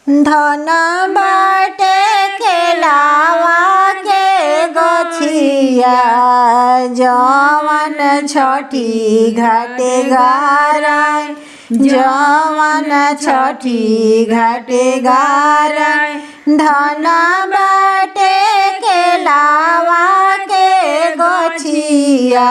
धन बाटे खेलावा के गछिया जवन छठी घाटे गाराय जवन छठी घाटे गाराय धन बाटे खेलावा के गछिया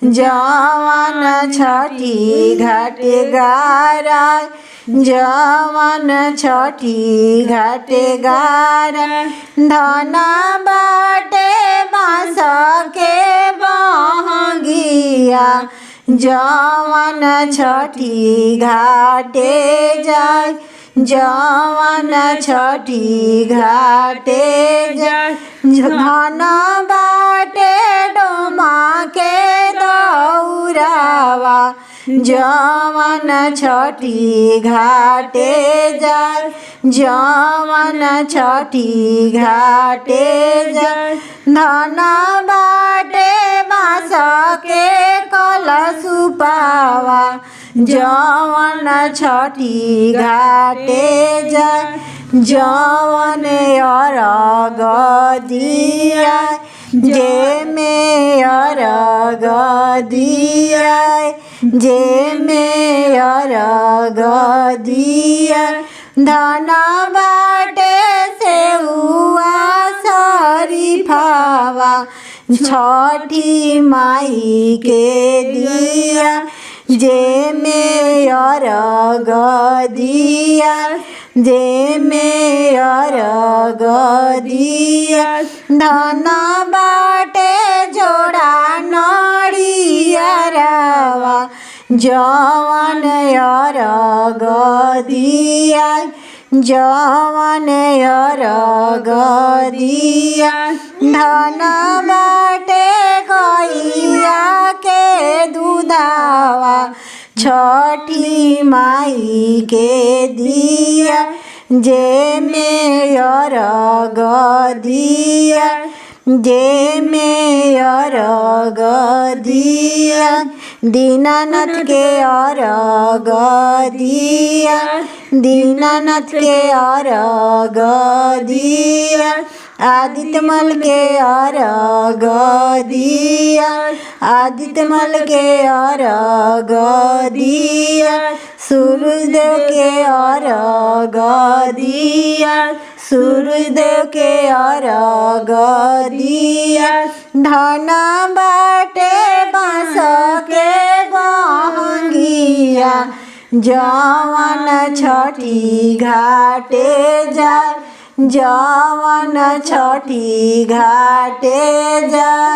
जवन छठी घाटे गाराय जवन छठी घाटे गाराय धन बाटे बाँस के बहंगिया जवन छठी घाटे जाय जवन छठी घाटे जाय धन बाटे डोमा के दौरावा जवन छठी घाटे जाय जवन छठी घाटे जाय धन बाटे बाँस के कलशुपावा जवन छठी घाटे जाय जवन अरग दिया जे में अरग दिया जे में अरग दिया धन बाटे सेउआ शरीफावा छठी माई के दिया जे में अरग दिया जे में अरग दिया धन बाटे जोड़ा नरियरवा जवन अरग दिया जवन अरग दिया धन बाटे गैया के दूधावा छठी माई के दिया जे में अरग दिया जे में अरग दिया दीनानाथ के अरग दिया दीनानाथ के अरग दिया आदित्य मल के अरग दिया आदित्य मल के अरग दिया सूर्यदेव के अरग दिया सूर्यदेव के अरग दिया धन बाटे बाँस के बहंगिया जवन छठी घाटे जाय जवन छठी घाटे जाय।